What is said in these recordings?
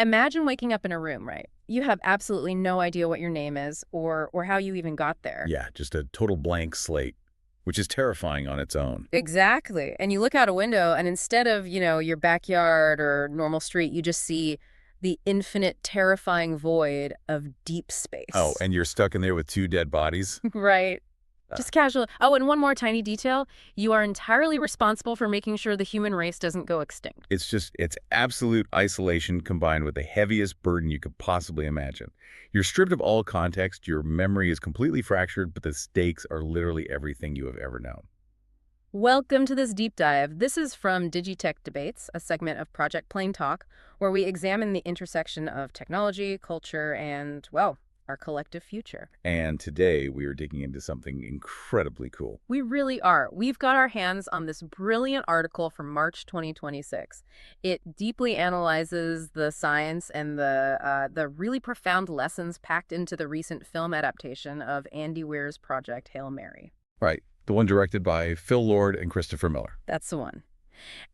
Imagine waking up in a room, right? You have absolutely no idea what your name is or how you even got there. Yeah, just a total blank slate, which is terrifying on its own. Exactly. And you look out a window and instead of, your backyard or normal street, you just see the infinite terrifying void of deep Oh, space. and you're stuck in there with two dead bodies? Right. Uh, Just casual. Oh, and one more tiny detail. You are entirely responsible for making sure the human race doesn't go extinct. it's absolute isolation combined with the heaviest burden you could possibly imagine. You're stripped of all context, your memory is completely fractured, but the stakes are literally everything you have ever known. Welcome to this deep dive. This is from Digi-Tech Debates, a segment of Project Plain Talk, where we examine the intersection of technology, culture, and, well, our collective future. And today we are digging into something incredibly cool. We really are. We've got our hands on this brilliant article from March 2026. It deeply analyzes the science and the really profound lessons packed into the recent film adaptation of Andy Weir's project Hail Mary. Right, the one directed by Phil Lord and Christopher Miller. That's the one.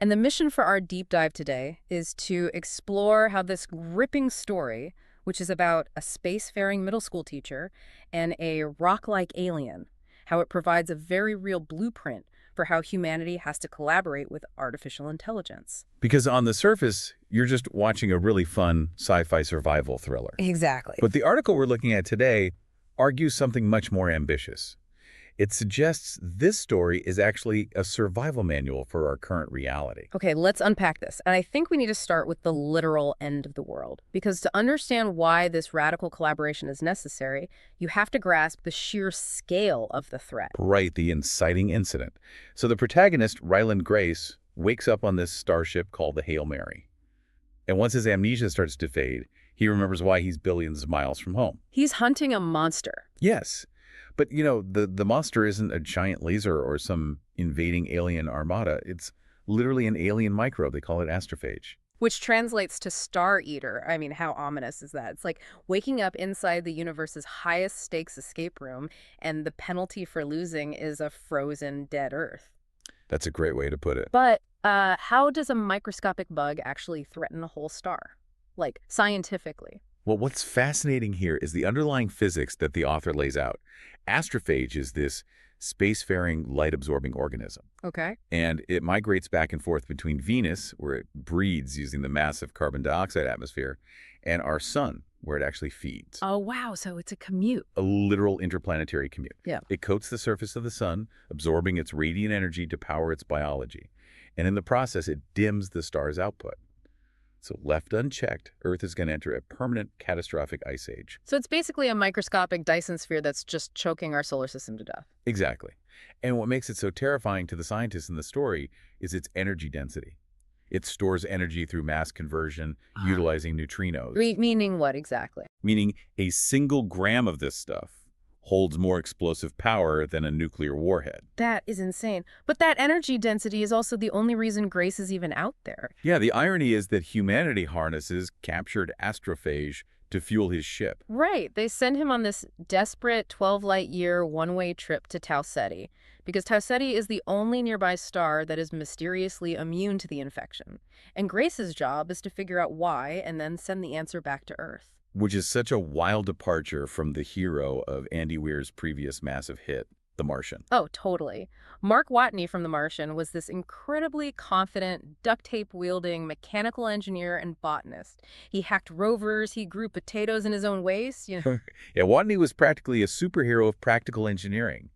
And the mission for our deep dive today is to explore how this gripping story, which is about a spacefaring middle school teacher and a rock-like alien, how it provides a very real blueprint for how humanity has to collaborate with artificial intelligence. Because on the surface, you're just watching a really fun sci-fi survival thriller. Exactly. But the article we're looking at today argues something much more ambitious. It suggests this story is actually a survival manual for our current reality. Okay, let's unpack this. And I think we need to start with the literal end of the world. Because to understand why this radical collaboration is necessary, you have to grasp the sheer scale of the threat. Right, the inciting incident. So the protagonist, Ryland Grace, wakes up on this starship called the Hail Mary. And once his amnesia starts to fade, he remembers why he's billions of miles from home. He's hunting a monster. Yes. But, the monster isn't a giant laser or some invading alien armada. It's literally an alien microbe. They call it astrophage. Which translates to Star Eater. I mean, how ominous is that? It's like waking up inside the universe's highest stakes escape room, and the penalty for losing is a frozen dead Earth. That's a great way to put it. But how does a microscopic bug actually threaten a whole star? Like, scientifically. Well, what's fascinating here is the underlying physics that the author lays out. Astrophage is this spacefaring, light-absorbing organism. Okay. And it migrates back and forth between Venus, where it breeds using the massive carbon dioxide atmosphere, and our sun, where it actually feeds. Oh, wow. So it's a commute. A literal interplanetary commute. Yeah. It coats the surface of the sun, absorbing its radiant energy to power its biology. And in the process, it dims the star's output. So left unchecked, Earth is going to enter a permanent catastrophic ice age. So it's basically a microscopic Dyson sphere that's just choking our solar system to death. Exactly. And what makes it so terrifying to the scientists in the story is its energy density. It stores energy through mass conversion, utilizing neutrinos. Meaning what exactly? Meaning a single gram of this stuff holds more explosive power than a nuclear warhead. That is insane. But that energy density is also the only reason Grace is even out there. Yeah, the irony is that humanity harnesses captured astrophage to fuel his ship. Right. They send him on this desperate 12-light-year one-way trip to Tau Ceti, because Tau Ceti is the only nearby star that is mysteriously immune to the infection. And Grace's job is to figure out why and then send the answer back to Earth. Which is such a wild departure from the hero of Andy Weir's previous massive hit, The Martian. Oh, totally. Mark Watney from The Martian was this incredibly confident, duct tape-wielding mechanical engineer and botanist. He hacked rovers, he grew potatoes in his own waste, Yeah, Watney was practically a superhero of practical engineering.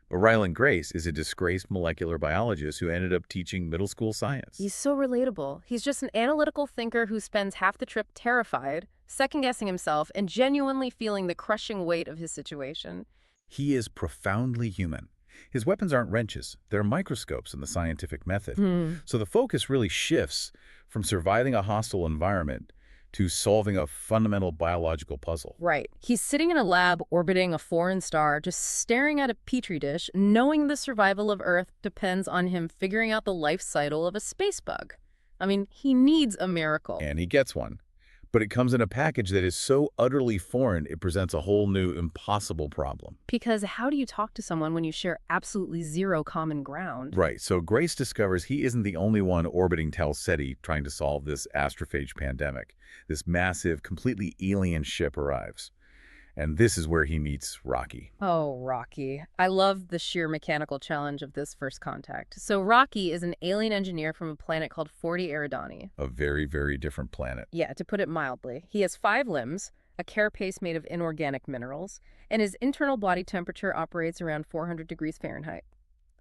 But Ryland Grace is a disgraced molecular biologist who ended up teaching middle school science. He's so relatable. He's just an analytical thinker who spends half the trip terrified, second-guessing himself, and genuinely feeling the crushing weight of his situation. He is profoundly human. His weapons aren't wrenches. They're microscopes in the scientific method. So the focus really shifts from surviving a hostile environment to solving a fundamental biological puzzle. Right. He's sitting in a lab orbiting a foreign star, just staring at a petri dish, knowing the survival of Earth depends on him figuring out the life cycle of a space bug. I mean, he needs a miracle. And he gets one. But it comes in a package that is so utterly foreign, it presents a whole new, impossible problem. Because how do you talk to someone when you share absolutely zero common ground? Right, so Grace discovers he isn't the only one orbiting Tel Ceti trying to solve this astrophage pandemic. This massive, completely alien ship arrives. And this is where he meets Rocky. Oh, Rocky. I love the sheer mechanical challenge of this first contact. So Rocky is an alien engineer from a planet called 40 Eridani. A very, very different planet. Yeah, to put it mildly. He has 5 limbs, a carapace made of inorganic minerals, and his internal body temperature operates around 400 degrees Fahrenheit.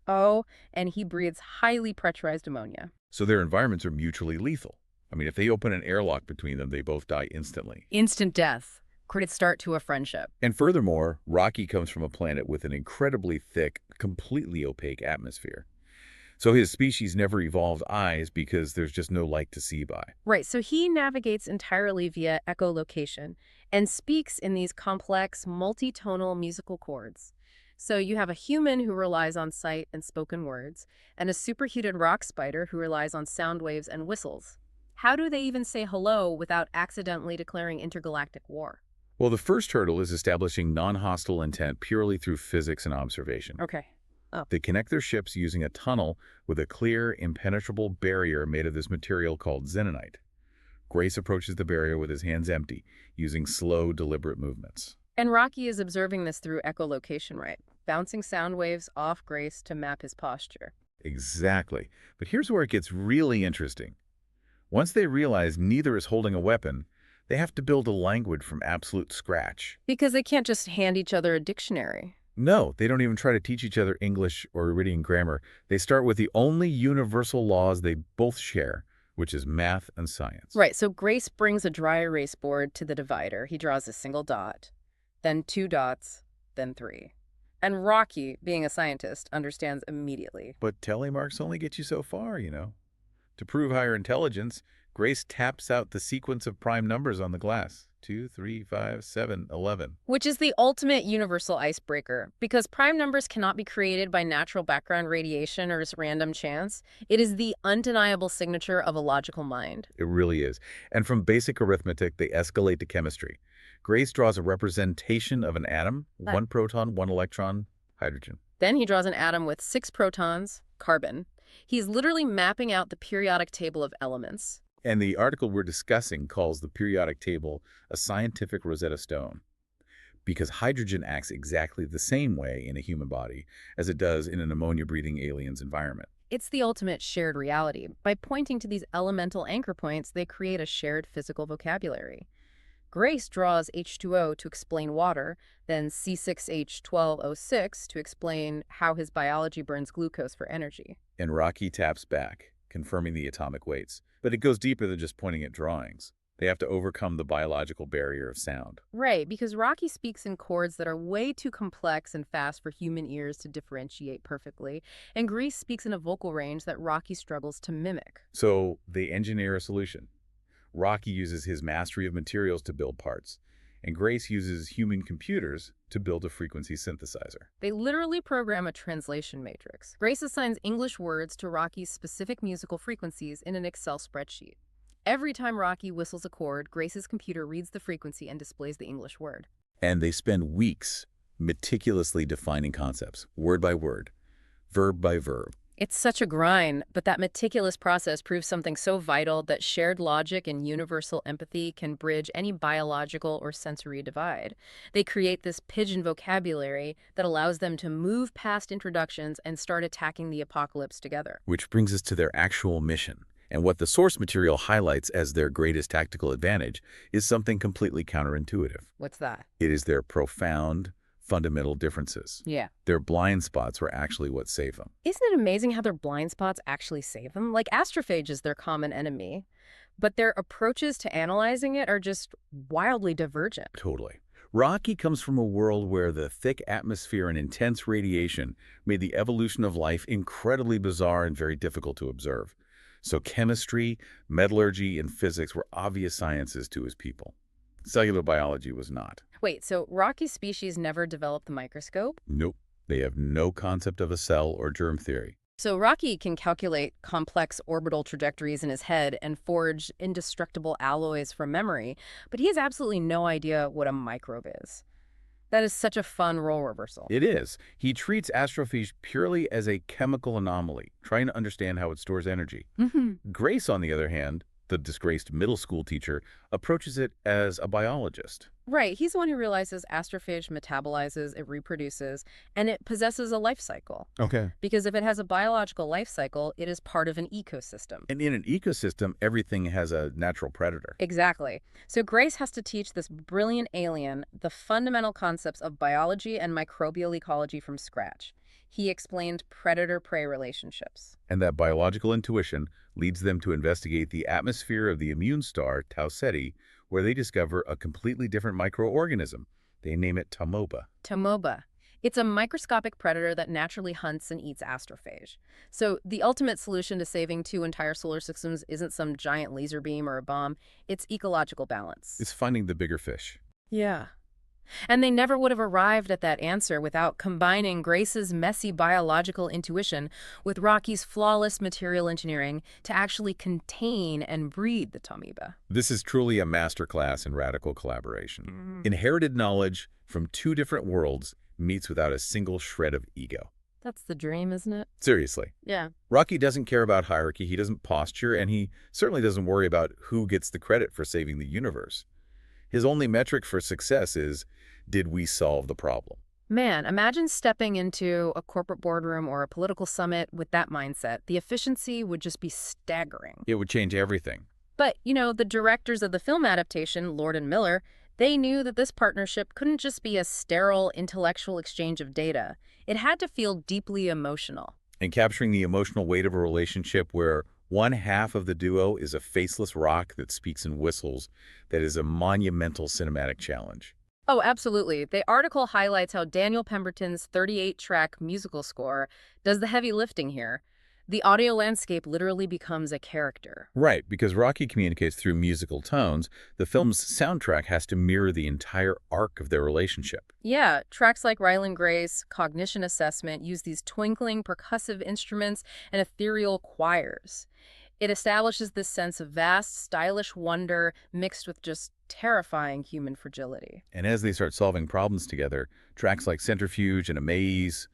Oh, and he breathes highly pressurized ammonia. So their environments are mutually lethal. I mean, if they open an airlock between them, they both die instantly. Instant death. Great start to a friendship. And furthermore, Rocky comes from a planet with an incredibly thick, completely opaque atmosphere. So his species never evolved eyes because there's just no light to see by. Right, so he navigates entirely via echolocation and speaks in these complex, multi-tonal musical chords. So you have a human who relies on sight and spoken words, and a superheated rock spider who relies on sound waves and whistles. How do they even say hello without accidentally declaring intergalactic war? Well, the first hurdle is establishing non-hostile intent purely through physics and observation. Okay. They connect their ships using a tunnel with a clear, impenetrable barrier made of this material called xenonite. Grace approaches the barrier with his hands empty, using slow, deliberate movements. And Rocky is observing this through echolocation, right? Bouncing sound waves off Grace to map his posture. Exactly. But here's where it gets really interesting. Once they realize neither is holding a weapon, they have to build a language from absolute scratch. Because they can't just hand each other a dictionary. No, they don't even try to teach each other English or Iridian grammar. They start with the only universal laws they both share, which is math and science. Right, so Grace brings a dry erase board to the divider. He draws a single dot, then 2 dots, then 3. And Rocky, being a scientist, understands immediately. But telemarks only get you so far, you know. To prove higher intelligence, Grace taps out the sequence of prime numbers on the glass. 2, 3, 5, 7, 11. Which is the ultimate universal icebreaker, because prime numbers cannot be created by natural background radiation or just random chance. It is the undeniable signature of a logical mind. It really is. And from basic arithmetic, they escalate to chemistry. Grace draws a representation of an atom, 1 proton, 1 electron, hydrogen. Then he draws an atom with 6 protons, carbon. He's literally mapping out the periodic table of elements. And the article we're discussing calls the periodic table a scientific Rosetta Stone, because hydrogen acts exactly the same way in a human body as it does in an ammonia-breathing alien's environment. It's the ultimate shared reality. By pointing to these elemental anchor points, they create a shared physical vocabulary. Grace draws H2O to explain water, then C6H12O6 to explain how his biology burns glucose for energy. And Rocky taps back, confirming the atomic weights. But it goes deeper than just pointing at drawings. They have to overcome the biological barrier of sound. Right, because Rocky speaks in chords that are way too complex and fast for human ears to differentiate perfectly, and Grace speaks in a vocal range that Rocky struggles to mimic. So they engineer a solution. Rocky uses his mastery of materials to build parts, and Grace uses human computers to build a frequency synthesizer. They literally program a translation matrix. Grace assigns English words to Rocky's specific musical frequencies in an Excel spreadsheet. Every time Rocky whistles a chord, Grace's computer reads the frequency and displays the English word. And they spend weeks meticulously defining concepts, word by word, verb by verb. It's such a grind, but that meticulous process proves something so vital that shared logic and universal empathy can bridge any biological or sensory divide. They create this pigeon vocabulary that allows them to move past introductions and start attacking the apocalypse together. Which brings us to their actual mission. And what the source material highlights as their greatest tactical advantage is something completely counterintuitive. What's that? It is their profound, fundamental differences. Yeah. Their blind spots were actually what saved them. Isn't it amazing how their blind spots actually save them? Like astrophage is their common enemy, but their approaches to analyzing it are just wildly divergent. Totally. Rocky comes from a world where the thick atmosphere and intense radiation made the evolution of life incredibly bizarre and very difficult to observe. So chemistry, metallurgy, and physics were obvious sciences to his people. Cellular biology was not. Wait, so Rocky's species never developed the microscope? Nope. They have no concept of a cell or germ theory. So Rocky can calculate complex orbital trajectories in his head and forge indestructible alloys from memory, but he has absolutely no idea what a microbe is. That is such a fun role reversal. It is. He treats astrophage purely as a chemical anomaly, trying to understand how it stores energy. Hmm. Grace, on the other hand, the disgraced middle school teacher, approaches it as a biologist. Right, he's the one who realizes astrophage metabolizes, it reproduces, and it possesses a life cycle. Okay. Because if it has a biological life cycle, it is part of an ecosystem. And in an ecosystem, everything has a natural predator. Exactly. So Grace has to teach this brilliant alien the fundamental concepts of biology and microbial ecology from scratch. He explained predator-prey relationships. And that biological intuition leads them to investigate the atmosphere of the immune star Tau Ceti, where they discover a completely different microorganism. They name it Tamoba. Tomoba. It's a microscopic predator that naturally hunts and eats astrophage. So the ultimate solution to saving two entire solar systems isn't some giant laser beam or a bomb. It's ecological balance. It's finding the bigger fish. Yeah. And they never would have arrived at that answer without combining Grace's messy biological intuition with Rocky's flawless material engineering to actually contain and breed the Tomoeba. This is truly a masterclass in radical collaboration. Inherited knowledge from two different worlds meets without a single shred of ego. That's the dream, isn't it? Seriously. Yeah. Rocky doesn't care about hierarchy, he doesn't posture, and he certainly doesn't worry about who gets the credit for saving the universe. His only metric for success is, did we solve the problem? Man, imagine stepping into a corporate boardroom or a political summit with that mindset. The efficiency would just be staggering. It would change everything. But, the directors of the film adaptation, Lord and Miller, they knew that this partnership couldn't just be a sterile intellectual exchange of data. It had to feel deeply emotional. And capturing the emotional weight of a relationship where one half of the duo is a faceless rock that speaks and whistles, that is a monumental cinematic challenge. Oh, absolutely. The article highlights how Daniel Pemberton's 38-track musical score does the heavy lifting here. The audio landscape literally becomes a character. Right, because Rocky communicates through musical tones, the film's soundtrack has to mirror the entire arc of their relationship. Yeah, tracks like Ryland Grace, Cognition Assessment use these twinkling percussive instruments and ethereal choirs. It establishes this sense of vast, stylish wonder mixed with just terrifying human fragility. And as they start solving problems together, tracks like Centrifuge and Amaze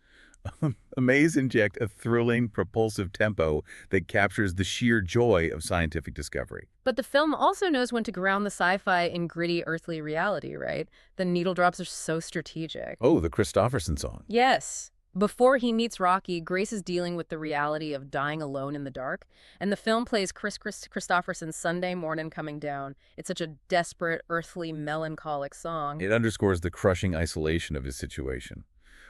inject a thrilling, propulsive tempo that captures the sheer joy of scientific discovery. But the film also knows when to ground the sci-fi in gritty earthly reality, right? The needle drops are so strategic. Oh, the Christopherson song. Yes. Before he meets Rocky, Grace is dealing with the reality of dying alone in the dark, and the film plays Chris Christopherson's Sunday Morning Coming Down. It's such a desperate, earthly, melancholic song. It underscores the crushing isolation of his situation,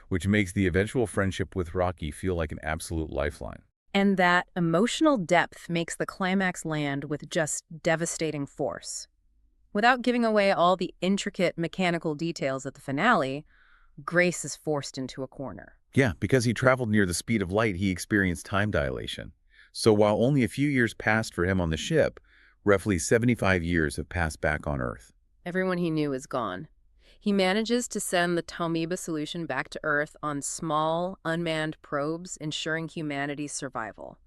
which makes the eventual friendship with Rocky feel like an absolute lifeline. And that emotional depth makes the climax land with just devastating force. Without giving away all the intricate mechanical details at the finale, Grace is forced into a corner. Yeah, because he traveled near the speed of light, he experienced time dilation. So while only a few years passed for him on the ship, roughly 75 years have passed back on Earth. Everyone he knew is gone. He manages to send the Tomoeba solution back to Earth on small, unmanned probes, ensuring humanity's survival.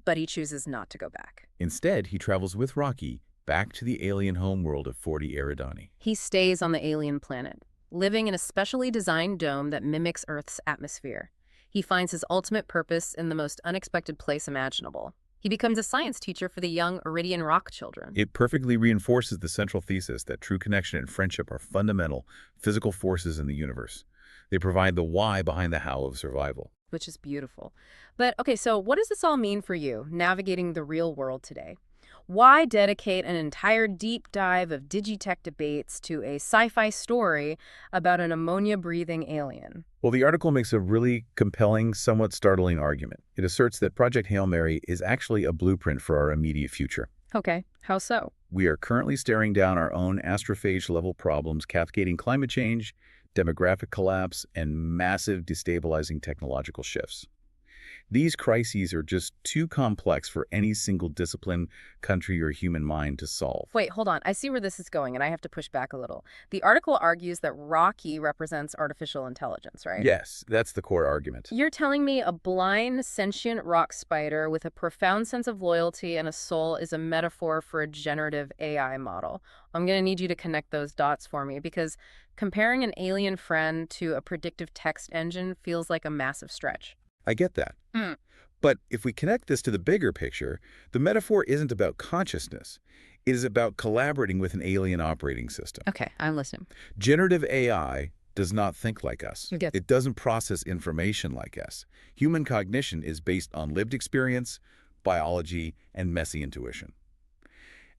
But he chooses not to go back. Instead, he travels with Rocky back to the alien homeworld of 40 Eridani. He stays on the alien planet, living in a specially designed dome that mimics Earth's atmosphere. He finds his ultimate purpose in the most unexpected place imaginable. He becomes a science teacher for the young Iridian rock children. It perfectly reinforces the central thesis that true connection and friendship are fundamental physical forces in the universe. They provide the why behind the how of survival. Which is beautiful. But okay, so what does this all mean for you, navigating the real world today? Why dedicate an entire deep dive of Digi-Tech Debates to a sci-fi story about an ammonia-breathing alien? Well, the article makes a really compelling, somewhat startling argument. It asserts that Project Hail Mary is actually a blueprint for our immediate future. Okay, how so? We are currently staring down our own astrophage-level problems, cascading climate change, demographic collapse, and massive destabilizing technological shifts. These crises are just too complex for any single discipline, country, or human mind to solve. Wait, hold on. I see where this is going, and I have to push back a little. The article argues that Rocky represents artificial intelligence, right? Yes, that's the core argument. You're telling me a blind, sentient rock spider with a profound sense of loyalty and a soul is a metaphor for a generative AI model. I'm going to need you to connect those dots for me because comparing an alien friend to a predictive text engine feels like a massive stretch. I get that. But if we connect this to the bigger picture, the metaphor isn't about consciousness. It is about collaborating with an alien operating system. Okay, I'm listening. Generative AI does not think like us. Yes. It doesn't process information like us. Human cognition is based on lived experience, biology, and messy intuition.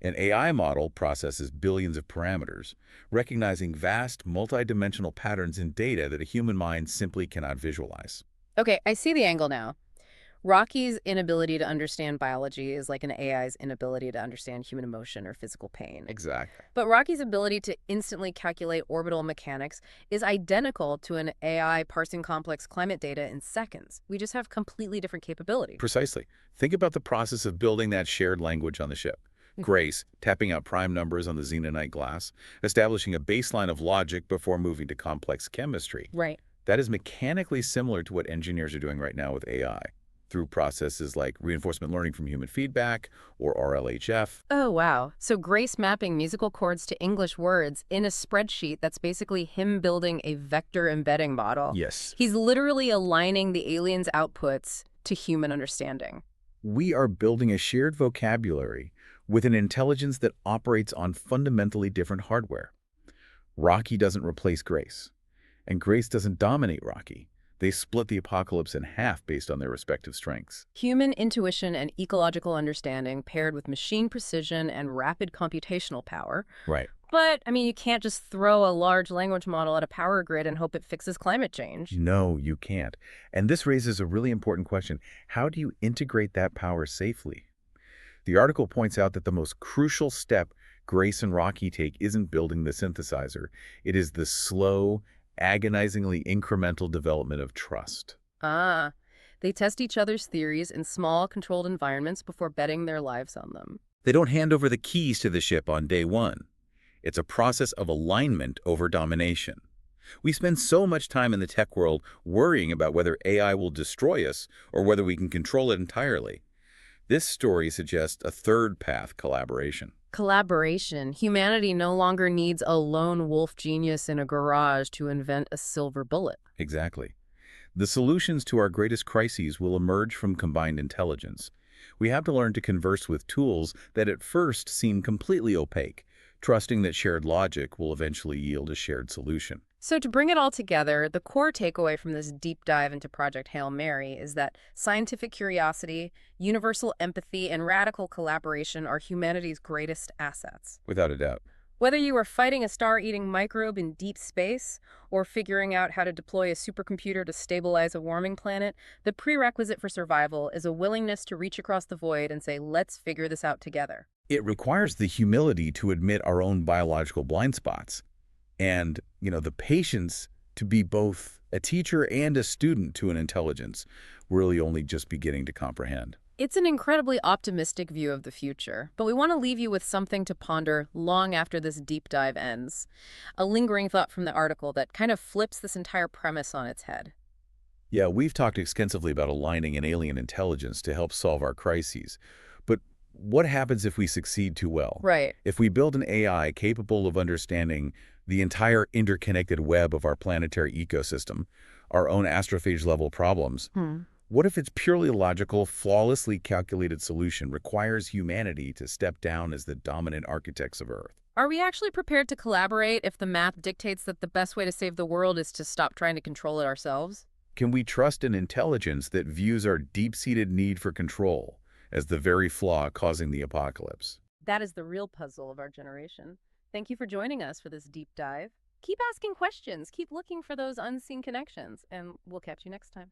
An AI model processes billions of parameters, recognizing vast, multidimensional patterns in data that a human mind simply cannot visualize. Okay, I see the angle now. Rocky's inability to understand biology is like an AI's inability to understand human emotion or physical pain. Exactly. But Rocky's ability to instantly calculate orbital mechanics is identical to an AI parsing complex climate data in seconds. We just have completely different capability. Precisely. Think about the process of building that shared language on the ship. Grace, tapping out prime numbers on the xenonite glass, establishing a baseline of logic before moving to complex chemistry. Right. That is mechanically similar to what engineers are doing right now with AI, through processes like reinforcement learning from human feedback or RLHF. Oh, wow. So Grace mapping musical chords to English words in a spreadsheet that's basically him building a vector embedding model. Yes. He's literally aligning the alien's outputs to human understanding. We are building a shared vocabulary with an intelligence that operates on fundamentally different hardware. Rocky doesn't replace Grace, and Grace doesn't dominate Rocky. They split the apocalypse in half based on their respective strengths. Human intuition and ecological understanding paired with machine precision and rapid computational power. Right. But, I mean, you can't just throw a large language model at a power grid and hope it fixes climate change. No, you can't. And this raises a really important question. How do you integrate that power safely? The article points out that the most crucial step Grace and Rocky take isn't building the synthesizer. It is the slow, agonizingly incremental development of trust. Ah, they test each other's theories in small, controlled environments before betting their lives on them. They don't hand over the keys to the ship on day one. It's a process of alignment over domination. We spend so much time in the tech world worrying about whether AI will destroy us or whether we can control it entirely. This story suggests a third path: collaboration. Collaboration. Humanity no longer needs a lone wolf genius in a garage to invent a silver bullet. Exactly. The solutions to our greatest crises will emerge from combined intelligence. We have to learn to converse with tools that at first seem completely opaque, trusting that shared logic will eventually yield a shared solution. So to bring it all together, the core takeaway from this deep dive into Project Hail Mary is that scientific curiosity, universal empathy, and radical collaboration are humanity's greatest assets. Without a doubt. Whether you are fighting a star-eating microbe in deep space or figuring out how to deploy a supercomputer to stabilize a warming planet, the prerequisite for survival is a willingness to reach across the void and say, let's figure this out together. It requires the humility to admit our own biological blind spots and, the patience to be both a teacher and a student to an intelligence we're really only just beginning to comprehend. It's an incredibly optimistic view of the future, but we want to leave you with something to ponder long after this deep dive ends. A lingering thought from the article that kind of flips this entire premise on its head. Yeah, we've talked extensively about aligning an alien intelligence to help solve our crises. But what happens if we succeed too well? Right. If we build an AI capable of understanding the entire interconnected web of our planetary ecosystem, our own astrophage-level problems, what if its purely logical, flawlessly calculated solution requires humanity to step down as the dominant architects of Earth? Are we actually prepared to collaborate if the math dictates that the best way to save the world is to stop trying to control it ourselves? Can we trust an intelligence that views our deep-seated need for control as the very flaw causing the apocalypse? That is the real puzzle of our generation. Thank you for joining us for this deep dive. Keep asking questions, keep looking for those unseen connections, and we'll catch you next time.